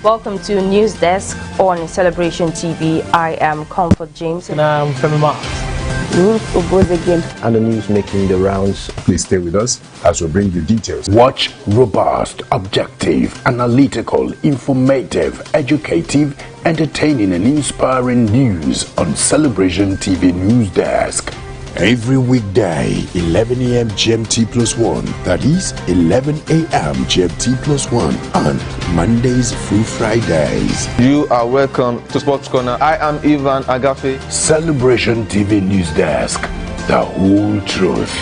Welcome to News Desk on Celebration TV. I am Comfort James. And I'm Femi Mark. And the news making the rounds. Please stay with us as we bring you details. Watch robust, objective, analytical, informative, educative, entertaining and inspiring news on Celebration TV News Desk. Every weekday, 11 a.m. GMT +1, that is 11 a.m. GMT +1, and Mondays through Fridays. You are welcome to Sports Corner. I am Ivan Agafe. Celebration TV News Desk, the whole truth.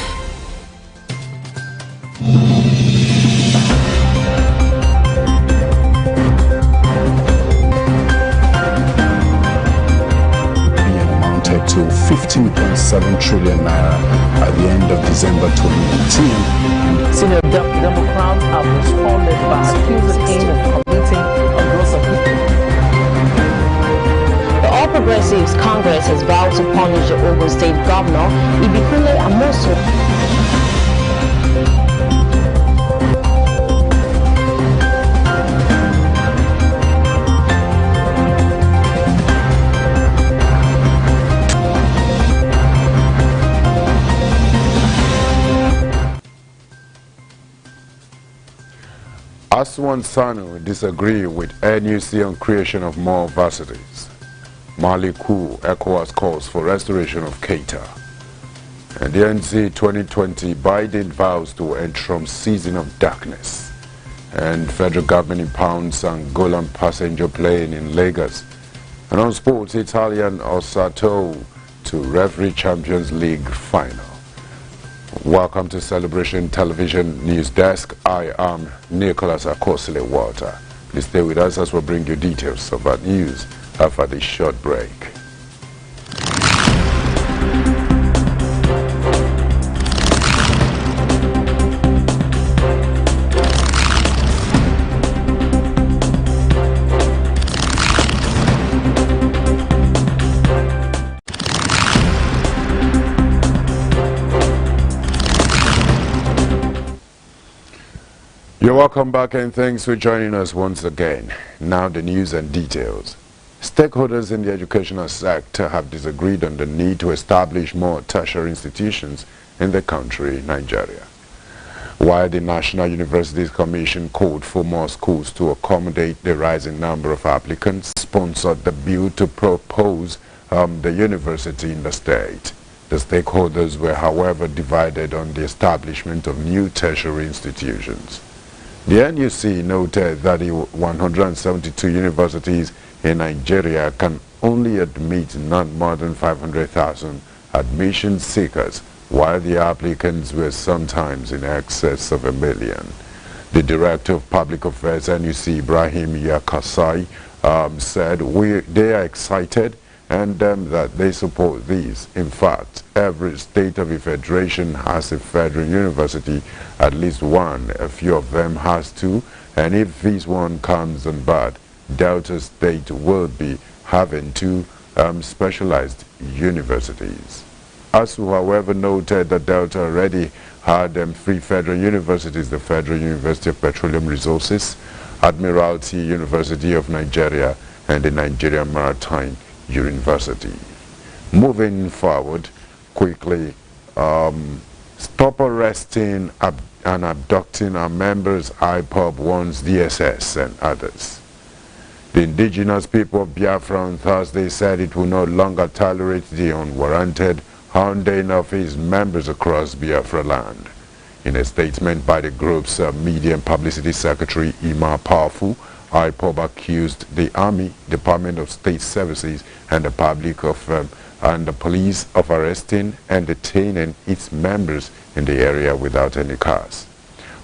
To 15.7 trillion naira at the end of December 2019. Senior Democrats have responded by accusing him of committing a gross offense. The All Progressives Congress has vowed to punish the Ogun State Governor, Ibikule Amosu. Aswan disagree with NUC on creation of more varsities. Mali coup, ECOWAS calls for restoration of Qatar. And the NC 2020, Biden vows to end Trump's season of darkness. And federal government impounds Angolan passenger plane in Lagos. And on sports, Italian Osato to referee Champions League final. Welcome to Celebration Television News Desk. I am Nicholas Akosile Walter. Please stay with us as we bring you details of our news after this short break. You're welcome back and thanks for joining us once again. Now the news and details. Stakeholders in the educational sector have disagreed on the need to establish more tertiary institutions in the country, Nigeria. While the National Universities Commission called for more schools to accommodate the rising number of applicants, sponsored the bill to propose the university in the state. The stakeholders were, however, divided on the establishment of new tertiary institutions. The NUC noted that the 172 universities in Nigeria can only admit not more than 500,000 admission seekers, while the applicants were sometimes in excess of 1 million. The Director of Public Affairs, NUC, Ibrahim Yakasai, said they are excited and that they support these. In fact, every state of a federation has a federal university, at least one. A few of them has two, and if this one comes on board, Delta State will be having two specialized universities. ASU, however, noted that Delta already had 3 federal universities: the Federal University of Petroleum Resources, Admiralty University of Nigeria, and the Nigerian Maritime University. Moving forward quickly, stop arresting and abducting our members, IPOB warns DSS and others. The indigenous people of Biafra on Thursday said it will no longer tolerate the unwarranted hounding of its members across Biafra land. In a statement by the group's Media and Publicity Secretary, Ima Powerful, IPOB accused the Army, Department of State Services, and the public and the police of arresting and detaining its members in the area without any cause.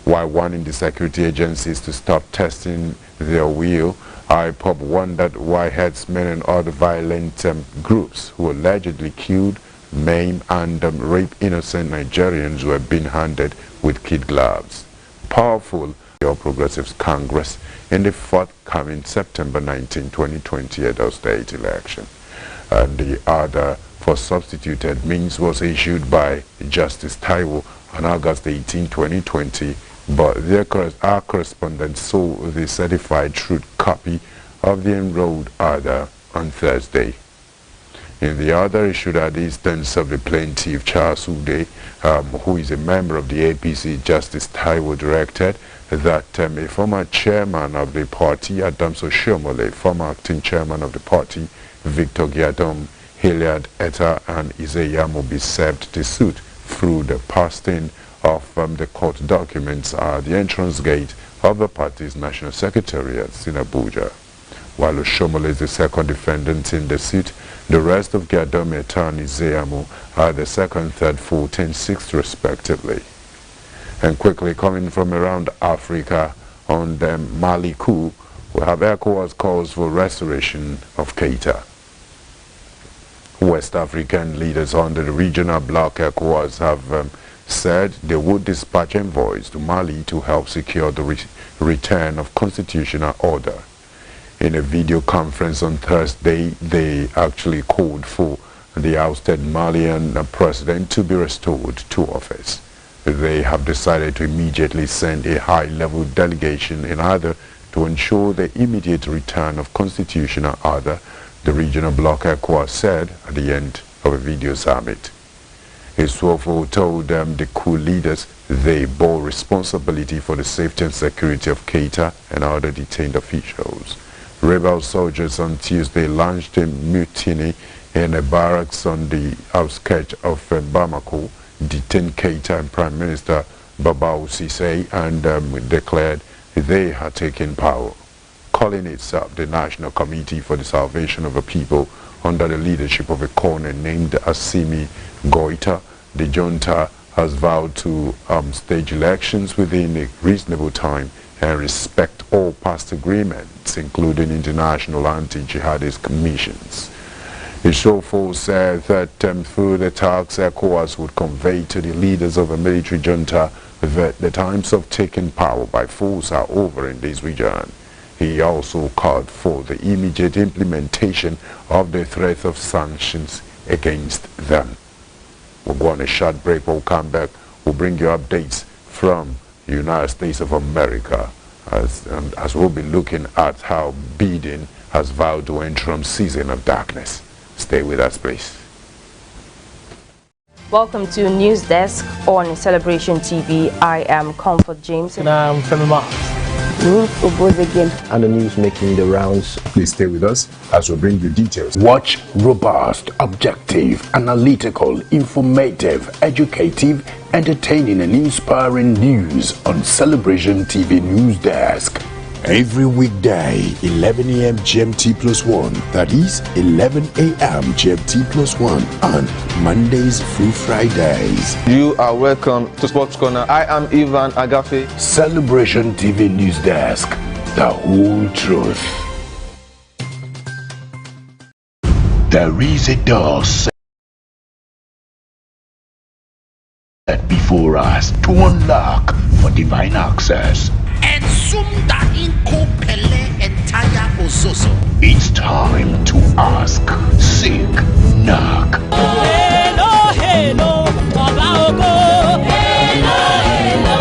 While warning the security agencies to stop testing their will, IPOB wondered why headsmen and other violent groups who allegedly killed, maimed, and raped innocent Nigerians were being handed with kid gloves. Powerful All Progressives Congress in the forthcoming September 19, 2020 Edo State election. And the order for substituted means was issued by Justice Taiwo on August 18, 2020, but our correspondent saw the certified truth copy of the enrolled order on Thursday. In the order issued at the instance of the plaintiff Charles Ude, who is a member of the APC, Justice Taiwo directed that a former chairman of the party, Adams Oshomole, former acting chairman of the party, Victor Giadom, Hilliard Etta, and Iseyamo be served the suit through the posting of the court documents at the entrance gate of the party's national secretariat in Abuja. While Oshomole is the second defendant in the suit, the rest of Giadom, Etta, and Iseyamo are the second, third, fourth, and sixth respectively. And quickly coming from around Africa on the Mali coup, we have ECOWAS calls for restoration of Keita. West African leaders under the regional bloc ECOWAS have said they would dispatch envoys to Mali to help secure the return of constitutional order. In a video conference on Thursday, they actually called for the ousted Malian president to be restored to office. They have decided to immediately send a high-level delegation in order to ensure the immediate return of constitutional order, the regional bloc ECOWAS said at the end of a video summit. Iswofo told the coup leaders they bore responsibility for the safety and security of Keita and other detained officials. Rebel soldiers on Tuesday launched a mutiny in a barracks on the outskirts of Bamako, detained Keita and Prime Minister Babao Sise, and declared they had taken power. Calling itself the National Committee for the Salvation of the People under the leadership of a colonel named Assimi Goita, the junta has vowed to stage elections within a reasonable time and respect all past agreements, including international anti-jihadist commissions. Isofo said that through the talks, ECOWAS would convey to the leaders of a military junta that the times of taking power by force are over in this region. He also called for the immediate implementation of the threat of sanctions against them. We'll go on a short break. We'll come back. We'll bring you updates from the United States of America as we'll be looking at how Biden has vowed to enter from season of darkness. Stay with us, please. Welcome to News Desk on Celebration TV. I am Comfort James. And I'm Femi Mark. And the news making the rounds. Please stay with us as we bring you details. Watch robust, objective, analytical, informative, educative, entertaining and inspiring news on Celebration TV News Desk. Every weekday, 11 a.m. GMT plus 1. That is 11 a.m. GMT plus 1 on Mondays through Fridays. You are welcome to Sports Corner. I am Ivan Agafe. Celebration TV News Desk. The whole truth. There is a door set before us to unlock for divine access. And sumda inko pele entire ozozo. It's time to ask, seek, knock. Hello, hello, Obaogo. Hello, hello,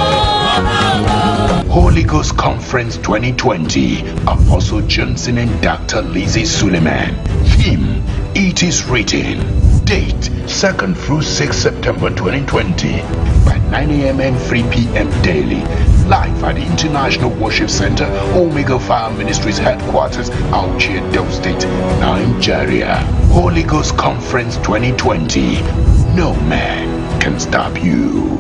Obaogo. Holy Ghost Conference 2020. Apostle Johnson and Dr. Lizzie Suleiman. Theme, It Is Written. Date, 2nd through 6th September 2020. By 9 a.m. and 3 p.m. daily. Live at the International Worship Center, Omega Fire Ministries headquarters, Auchi, Delta State, Nigeria. Holy Ghost Conference 2020. No man can stop you.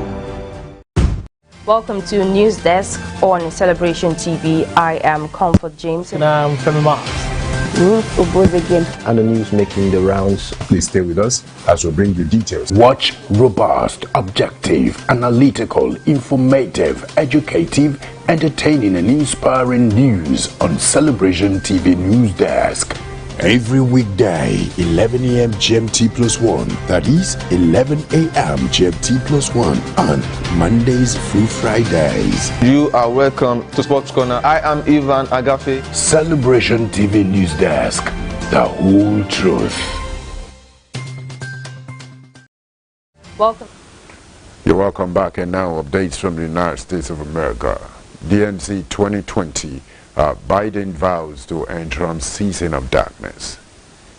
Welcome to News Desk on Celebration TV. I am Comfort James. And I'm Femi Mark. And the news making the rounds. Please stay with us as we bring you details. Watch robust, objective, analytical, informative, educative, entertaining and inspiring news on Celebration TV News Desk. Every weekday, 11 a.m. GMT plus 1. That is 11 a.m. GMT plus 1 on Mondays through Fridays. You are welcome to Sports Corner. I am Ivan Agafe. Celebration TV News Desk. The whole truth. Welcome. You're welcome back, and now updates from the United States of America. DNC 2020 Biden vows to end Trump's season of darkness.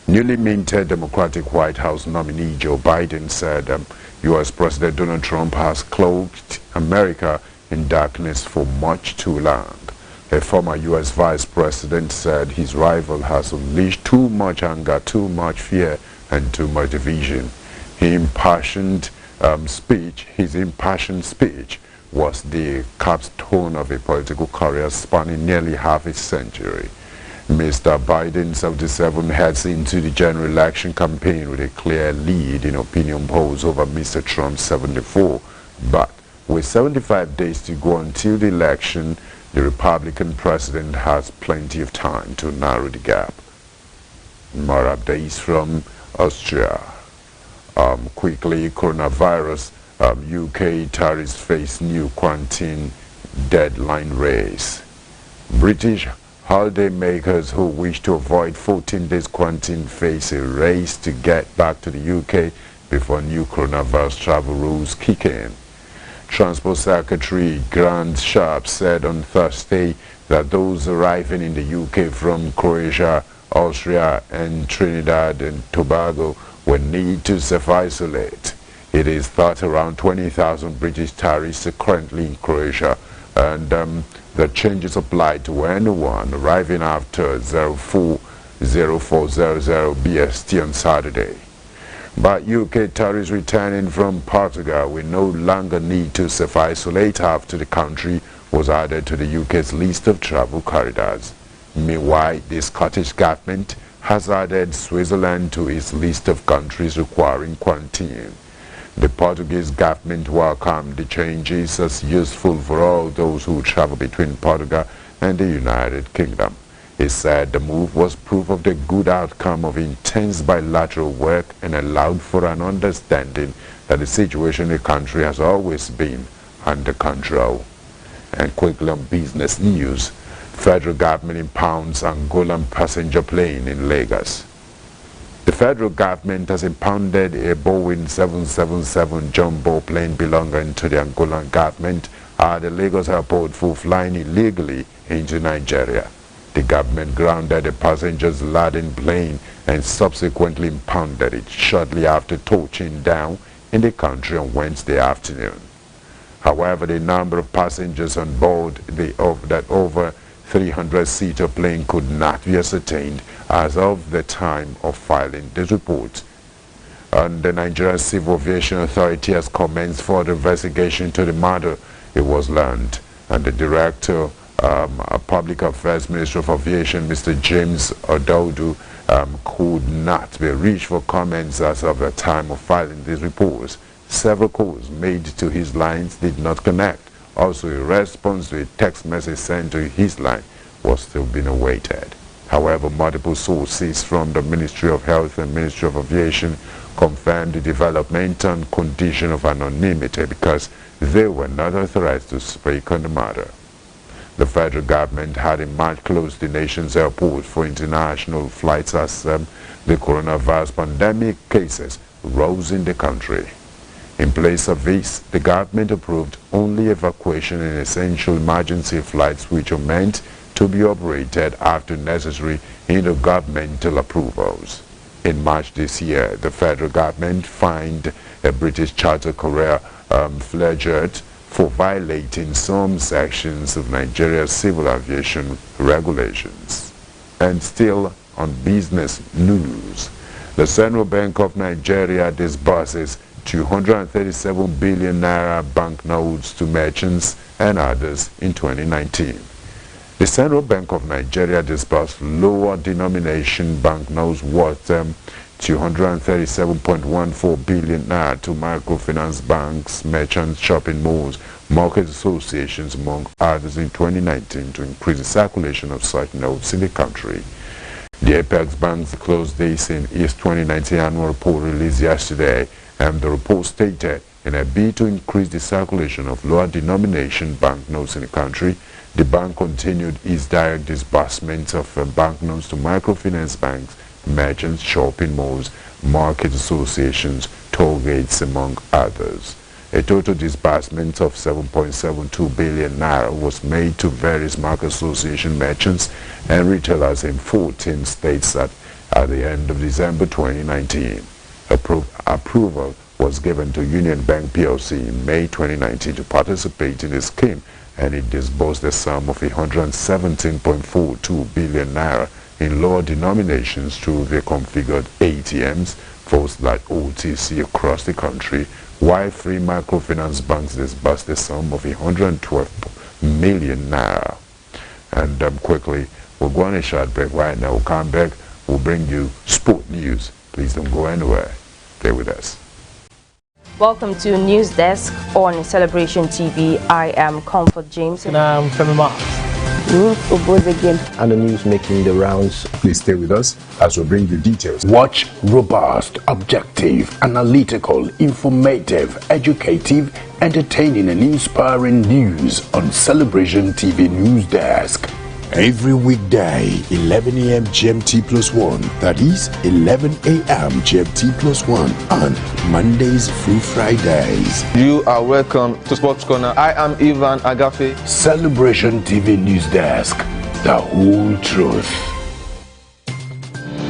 Newly minted Democratic White House nominee Joe Biden said U.S. President Donald Trump has cloaked America in darkness for much too long. A former U.S. Vice President said his rival has unleashed too much anger, too much fear, and too much division. His impassioned speech was the capstone of a political career spanning nearly half a century. Mr. Biden, 77, heads into the general election campaign with a clear lead in opinion polls over Mr. Trump, 74. But with 75 days to go until the election, the Republican president has plenty of time to narrow the gap. More updates from Austria. Quickly, coronavirus. UK tourists face new quarantine deadline race. British holiday makers who wish to avoid 14 days quarantine face a race to get back to the UK before new coronavirus travel rules kick in. Transport Secretary Grant Sharp said on Thursday that those arriving in the UK from Croatia, Austria and Trinidad and Tobago will need to self-isolate. It is thought around 20,000 British tourists are currently in Croatia, and the changes apply to anyone arriving after 0400 BST on Saturday. But UK tourists returning from Portugal will no longer need to self-isolate after the country was added to the UK's list of travel corridors. Meanwhile, the Scottish government has added Switzerland to its list of countries requiring quarantine. The Portuguese government welcomed the changes as useful for all those who travel between Portugal and the United Kingdom. It said the move was proof of the good outcome of intense bilateral work and allowed for an understanding that the situation in the country has always been under control. And quickly on business news, federal government impounds Angolan passenger plane in Lagos. The federal government has impounded a Boeing 777 jumbo plane belonging to the Angolan government at the Lagos airport for flying illegally into Nigeria. The government grounded the passengers laden plane and subsequently impounded it shortly after touching down in the country on Wednesday afternoon. However, the number of passengers on board that over 300-seater plane could not be ascertained as of the time of filing this report. And the Nigerian Civil Aviation Authority has commenced further investigation into the matter. It was learned, and the Director Public Affairs Minister of Aviation, Mr. James Ododu, could not be reached for comments as of the time of filing these reports. Several calls made to his lines did not connect. Also, a response to a text message sent to his line was still being awaited. However, multiple sources from the Ministry of Health and Ministry of Aviation confirmed the development on condition of anonymity because they were not authorized to speak on the matter. The federal government had in March closed the nation's airport for international flights as the coronavirus pandemic cases rose in the country. In place of this, the government approved only evacuation and essential emergency flights which are meant to be operated after necessary intergovernmental approvals. In March this year, the federal government fined a British charter carrier Flexjet for violating some sections of Nigeria's civil aviation regulations. And still on business news, the Central Bank of Nigeria disburses 237 billion naira banknotes to merchants and others in 2019. The Central Bank of Nigeria disbursed lower denomination banknotes worth 237.14 billion naira to microfinance banks, merchants, shopping malls, market associations, among others in 2019 to increase the circulation of such notes in the country. The Apex Bank's closed this in its 2019 annual report released yesterday, and the report stated in a bid to increase the circulation of lower denomination banknotes in the country, the bank continued its direct disbursement of banknotes to microfinance banks, merchants, shopping malls, market associations, toll gates, among others. A total disbursement of 7.72 billion naira was made to various market association merchants and retailers in 14 states at the end of December 2019. Approval was given to Union Bank PLC in May 2019 to participate in the scheme, and it disbursed a sum of 117.42 billion naira in lower denominations through the configured ATMs, forced like OTC across the country, while three microfinance banks disbursed a sum of 112 million naira. And quickly, we'll go on a short break right now. We'll come back, we'll bring you sport news. Please don't go anywhere. Stay with us. Welcome to News Desk on Celebration TV. I am Comfort James. And I'm Femi Ma. And the news making the rounds. Please stay with us as we bring you details. Watch robust, objective, analytical, informative, educative, entertaining and inspiring news on Celebration TV News Desk. Every weekday, 11 a.m. GMT+1, that is 11 a.m. GMT+1 on Mondays through Fridays. You are welcome to Sports Corner. I am Ivan Agafe. Celebration TV News Desk, the whole truth.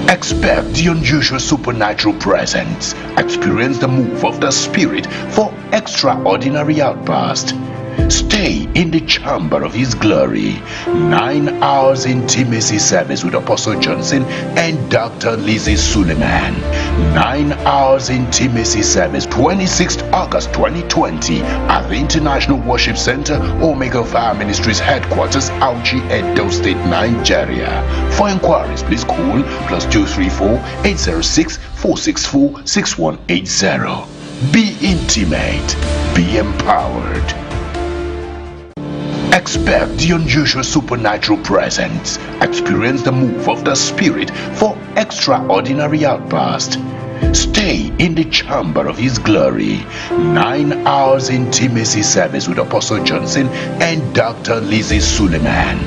Expect the unusual supernatural presence. Experience the move of the Spirit for extraordinary outburst. Stay in the chamber of His glory. 9 hours intimacy service with Apostle Johnson and Dr. Lizzie Suleiman. 9 hours intimacy service, 26th August 2020 at the International Worship Center, Omega Fire Ministries Headquarters, Auchi, Edo State, Nigeria. For inquiries, please call +234-806-464-6180. Be intimate. Be empowered. Expect the unusual supernatural presence. Experience the move of the Spirit for extraordinary outburst. Stay in the chamber of His glory. 9 hours intimacy service with Apostle Johnson and Dr. Lizzie Suleiman.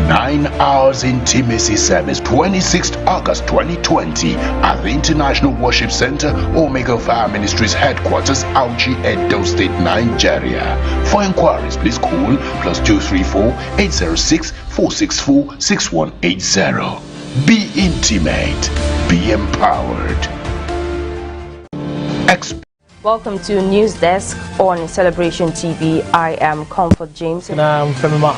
9 hours intimacy service, 26th August 2020 at the International Worship Center, Omega Fire Ministries Headquarters, Auchi, Edo State, Nigeria. For inquiries, please call +234-806-464-6180. Be intimate. Be empowered. Welcome to News Desk on Celebration TV. I am Comfort James. And I'm Femi Ma.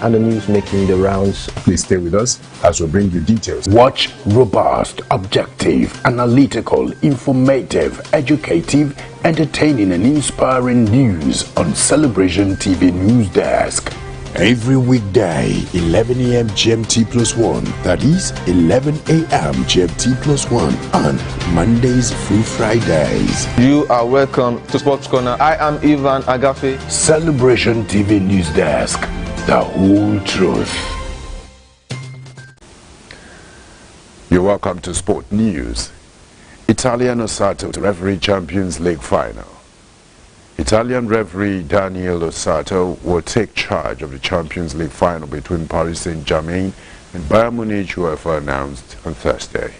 And the news making the rounds. Please stay with us as we bring you details. Watch robust, objective, analytical, informative, educative, entertaining and inspiring news on Celebration TV News Desk. Every weekday, 11 a.m. GMT+1, that is 11 a.m. GMT+1 on Mondays through Fridays. You are welcome to Sports Corner. I am Ivan Agafe. Celebration TV News Desk, the whole truth. You're welcome to Sport News. Italian Osato to referee Champions League final. Italian referee Daniel Osato will take charge of the Champions League final between Paris Saint-Germain and Bayern Munich, UEFA announced on Thursday.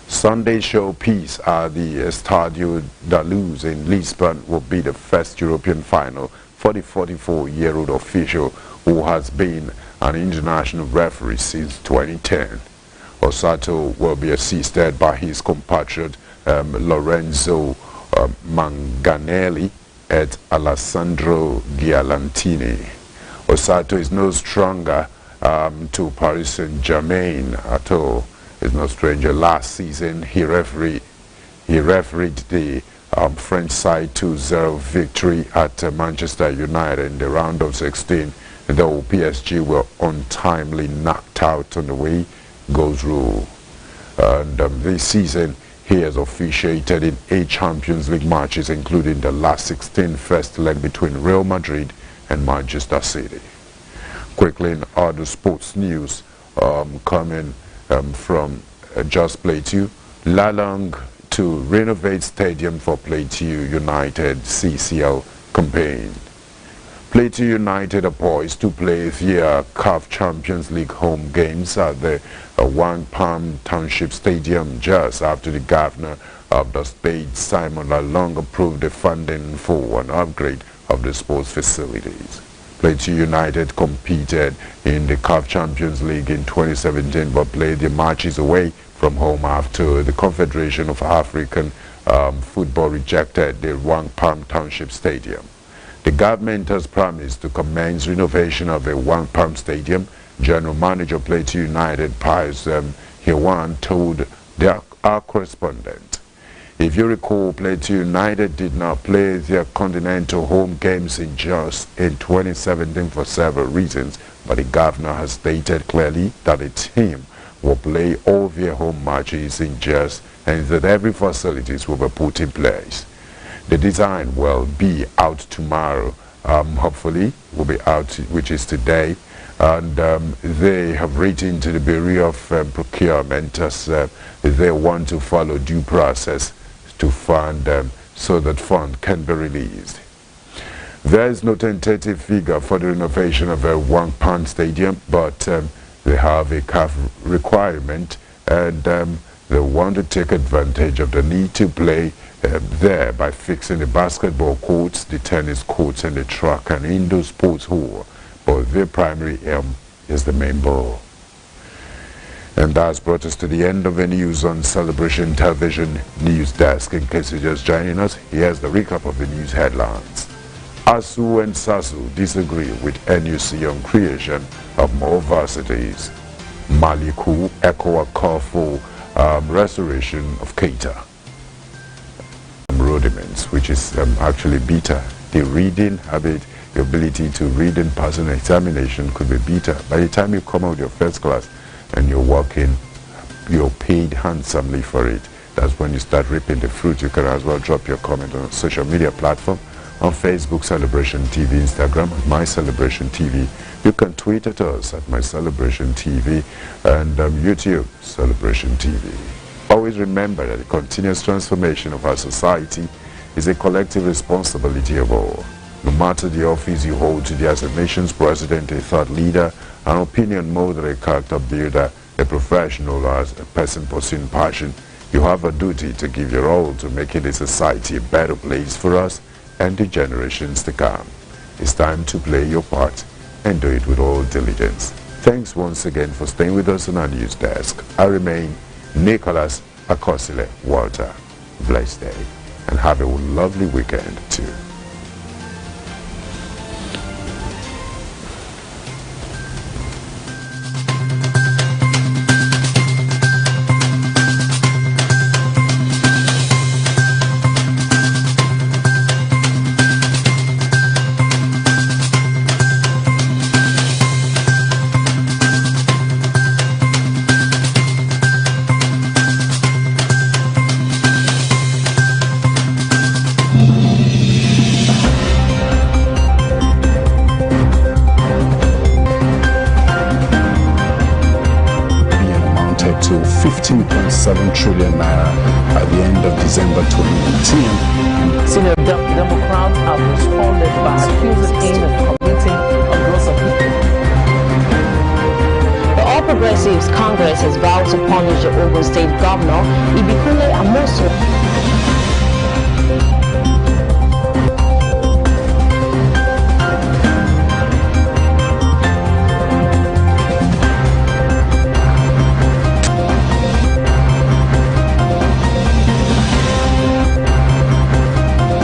Sunday's showpiece at the Estadio da Luz in Lisbon will be the first European final for the 44-year-old official who has been an international referee since 2010. Osato will be assisted by his compatriot Lorenzo Manganelli and Alessandro Gialantini. Osato is no stronger to Paris Saint-Germain at all. He's no stranger. Last season he refereed the French side 2-0 victory at Manchester United in the round of 16, though PSG were untimely knocked out on the way goes rule. And this season he has officiated in 8 Champions League matches, including the last 16 first leg between Real Madrid and Manchester City. Quickly in other sports news, coming from Just Plateau, Lalong to renovate stadium for Plateau United CCL campaign. Plateau United are poised to play via CAF Champions League home games at the Wang Palm Township Stadium just after the governor of the state, Simon Lalong, approved the funding for an upgrade of the sports facilities. Plateau United competed in the CAF Champions League in 2017 but played their matches away from home after the Confederation of African Football rejected the Wang Palm Township Stadium. The government has promised to commence renovation of the Wang Palm Stadium. General Manager Plateau United, Pius Hewan, told our correspondent. If you recall, Plateau United did not play their continental home games in 2017 for several reasons, but the governor has stated clearly that the team will play all their home matches in just and that every facilities will be put in place. The design will be out tomorrow, hopefully will be out, which is today, and they have written to the Bureau of Procurement as they want to follow due process to fund so that fund can be released. There is no tentative figure for the renovation of a Wang Palm Stadium, but they have a CAF requirement and they want to take advantage of the need to play there by fixing the basketball courts, the tennis courts and the track and indoor sports hall. But their primary aim is the main ball. And that's brought us to the end of the news on Celebration Television News Desk. In case you're just joining us, here's the recap of the news headlines. ASU and SASU disagree with NUC on creation of more varsities. Maliku ECOWAS call for restoration of Keita. Rudiments, which is actually beta. The reading habit, the ability to read and pass an examination could be beta. By the time you come out with your first class and you're working, you're paid handsomely for it. That's when you start reaping the fruit. You can as well drop your comment on a social media platform, on Facebook, Celebration TV, Instagram, at My Celebration TV. You can tweet at us at My Celebration TV and YouTube, Celebration TV. Always remember that the continuous transformation of our society is a collective responsibility of all. No matter the office you hold today as a nation's president, a thought leader, an opinion molder, a character builder, a professional, or as a person pursuing passion, you have a duty to give your all to making the society a better place for us and the generations to come. It's time to play your part and do it with all diligence. Thanks once again for staying with us on our news desk. I remain Nicholas Akosile Walter. Blessed day and have a lovely weekend too. To 15.7 trillion naira at the end of December 2019. Senior Democrats have responded by accusing him of committing a gross offense. The All Progressives Congress has vowed to punish the Ogun State Governor Ibikule Amosu